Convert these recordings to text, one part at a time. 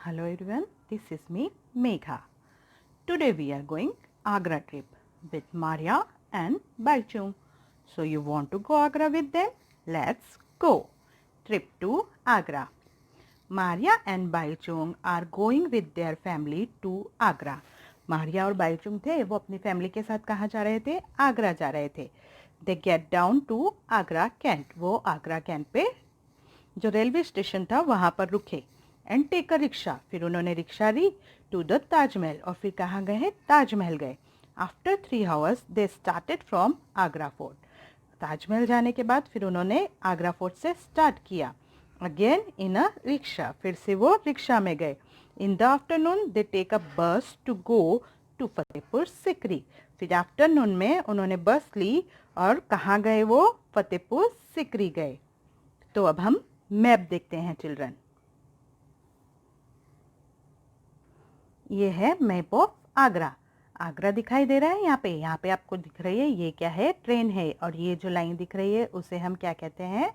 Hello everyone, this is me Megha. Today we are going Agra trip with Maria and Baichung. So you want to go Agra with them? Let's go. Trip to Agra. Maria and Baichung are going with their family to Agra. Maria और बाईचुंग थे वो अपनी family के साथ कहाँ जा रहे थे? आगरा जा रहे थे. They get down to Agra Cantt. वो आगरा कैंट पे जो रेलवे स्टेशन था वहाँ पर रुके. And take a rickshaw. फिर उन्होंने रिक्शा ली टू द ताजमहल. और फिर कहाँ गए? ताजमहल गए. After 3 hours they started from Agra fort. Taj Mahal जाने के बाद फिर उन्होंने आगरा फोर्ट से स्टार्ट किया. Again in a rickshaw. फिर से वो रिक्शा में गए. In the afternoon they take a bus to go to Fatehpur Sikri. फिर आफ्टरनून में उन्होंने बस ली और कहाँ गए? वो फतेहपुर सिकरी गए. तो अब हम मैप देखते हैं चिल्ड्रन. ये है मैप ऑफ आगरा. आगरा दिखाई दे रहा है यहाँ पे आपको दिख रही है. ये क्या है? ट्रेन है. और ये जो लाइन दिख रही है उसे हम क्या कहते हैं?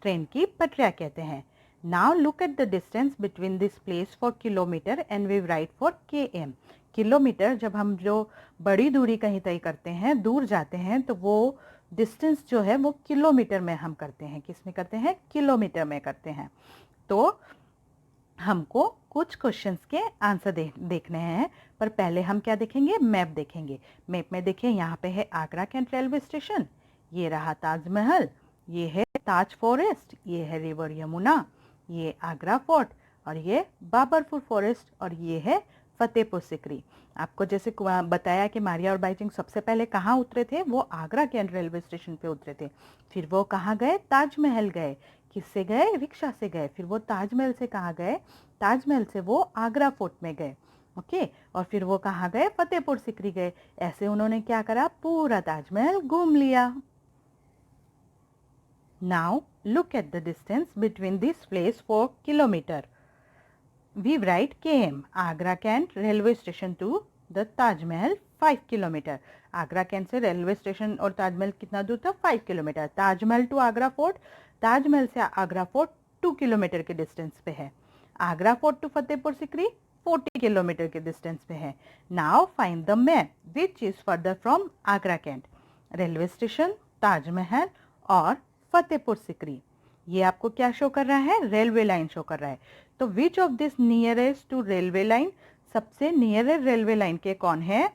ट्रेन की पटरियाँ कहते हैं. Now look at the distance between this place for kilometre and we write for km. Kilometre जब हम जो बड़ी दूरी कहीं तय करते हैं, दूर जाते हैं, तो वो डिस्टेंस जो है वो किलोमीटर में हम करते हैं. किस में करते हैं? किलोमीटर में करते हैं. तो हमको कुछ क्वेश्चंस के आंसर देखने हैं. पर पहले हम क्या देखेंगे? मैप देखेंगे. मैप में देखिए यहाँ पे है आगरा कैंट रेलवे स्टेशन. ये रहा ताजमहल. ये है ताज फॉरेस्ट. ये है रिवर यमुना. ये आगरा फोर्ट. और ये बाबरपुर फॉरेस्ट. और ये है फतेहपुर सिकरी. आपको जैसे बताया कि मारिया और बाईचुंग सबसे पहले कहाँ उतरे थे? वो आगरा कैंट रेलवे स्टेशन पे उतरे थे. फिर वो कहाँ गए? ताजमहल गए. किससे गए? रिक्शा से गए. फिर वो ताजमहल से कहाँ गए? ताजमहल से वो आगरा फोर्ट में गए. ओके. और फिर वो कहाँ गए? फतेहपुर सिकरी गए. ऐसे उन्होंने क्या करा? पूरा ताजमहल घूम लिया. Now look at the distance between this place for kilometre. We write km. Agra Cantt railway station to the Taj Mahal 5 kilometre. Agra Cantt से रेलवे स्टेशन और ताजमहल कितना दूर था? 5 kilometre. Taj Mahal to Agra fort. Taj Mahal से आगरा फोर्ट 2 किलोमीटर के डिस्टेंस पे है. Agra Fort to Fatehpur Sikri 40 kilometre के डिस्टेंस पे है. Now find the map which is further from Agra Cantt. Railway station, Taj Mahal और फतेहपुर सिकरी. ये आपको क्या शो कर रहा है? रेलवे लाइन शो कर रहा है. तो which of this nearest to railway line. सबसे नियरेस्ट रेलवे लाइन के कौन है?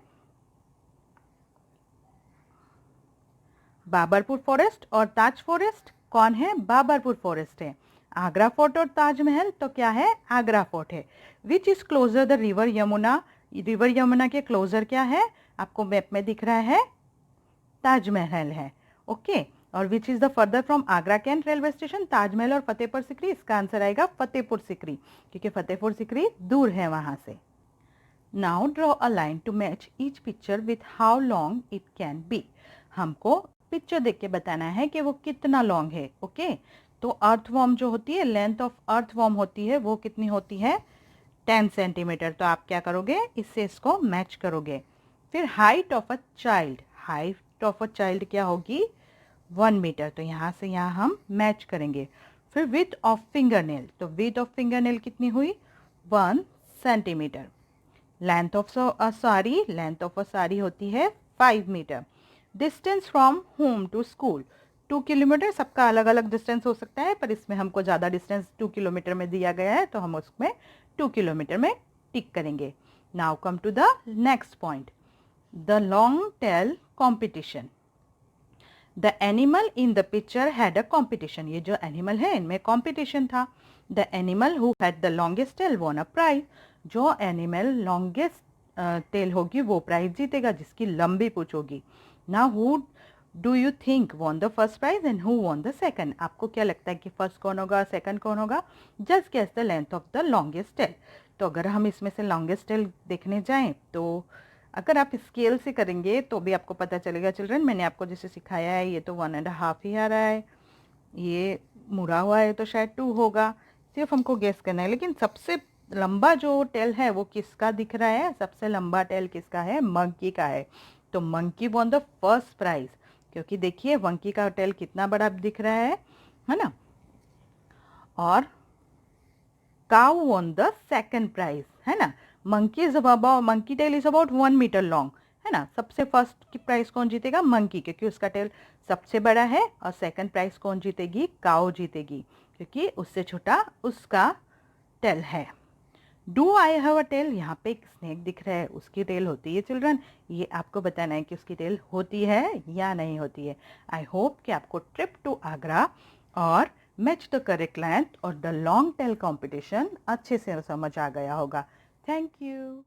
बाबरपुर फॉरेस्ट और ताज फॉरेस्ट. कौन है? बाबरपुर फॉरेस्ट है. आगरा फोर्ट और ताजमहल तो क्या है? आगरा फोर्ट है. Which is closer the river Yamuna. River Yamuna के क्लोजर क्या है? आपको मैप में दिख रहा है ताजमहल है. ओके. और which is the further from Agra Cantt railway station. Taj Mahal और फतेहपुर सिकरी. इसका आंसर आएगा फतेहपुर सिकरी, क्योंकि फतेहपुर सिकरी दूर है वहां से. Now draw a line to match each picture with how long it can be. हमको पिक्चर देख के बताना है कि वो कितना लॉन्ग है. ओके. तो अर्थवॉर्म जो होती है, लेंथ ऑफ अर्थवॉर्म होती है, वो कितनी होती है? 10 सेंटीमीटर. तो आप क्या करोगे? इससे इसको मैच करोगे. फिर height of a child. Height of a child क्या होगी? 1 मीटर. तो यहाँ से यहाँ हम मैच करेंगे. फिर विथ ऑफ फिंगर नेल. तो विथ ऑफ फिंगर नेल कितनी हुई? 1 centimetre. Length of a sari. Length of a sari होती है 5 metre. Distance from home to school 2 kilometre. सबका अलग अलग डिस्टेंस हो सकता है, पर इसमें हमको ज़्यादा डिस्टेंस 2 किलोमीटर में दिया गया है, तो हम उसमें 2 किलोमीटर में टिक करेंगे. Now come to the next point, the long tail competition. The animal in the picture had a competition. ये जो एनिमल है इनमें कॉम्पिटिशन था. The animal who had the longest tail won a prize. जो animal longest tail होगी वो prize जीतेगा, जिसकी लंबी पूंछ होगी. Now who do you think won the first prize and who won the second. आपको क्या लगता है कि फर्स्ट कौन होगा, सेकंड कौन होगा? Just guess the length of the longest tail. तो अगर हम इसमें से लॉन्गेस्ट टेल देखने जाएं, तो अगर आप स्केल से करेंगे तो भी आपको पता चलेगा चिल्ड्रन. मैंने आपको जैसे सिखाया है, ये तो 1.5 ही आ रहा है. ये मुड़ा हुआ है तो शायद 2 होगा. सिर्फ हमको गेस करना है. लेकिन सबसे लंबा जो टेल है वो किसका दिख रहा है? सबसे लंबा टेल किसका है? मंकी का है. तो monkey won the first prize, क्योंकि देखिए मंकी का टेल कितना बड़ा दिख रहा है ना. और cow won the second prize, है ना। Monkey tail is about 1 metre long, है ना। सबसे फर्स्ट की प्राइस कौन जीतेगा? मंकी, क्योंकि उसका टेल सबसे बड़ा है। और सेकंड प्राइस कौन जीतेगी? काउ जीतेगी, क्योंकि उससे छोटा उसका टेल है। Do I have a tail, यहाँ पे एक स्नेक दिख रहा है, उसकी टेल होती है चिल्ड्रन। ये आपको बताना है कि उसकी टेल होती है या नहीं होती है। आई होप कि आपको ट्रिप टू आगरा और मैच द करेक्ट लेंथ और द लॉन्ग टेल कॉम्पिटिशन अच्छे से समझ आ गया होगा। Thank you.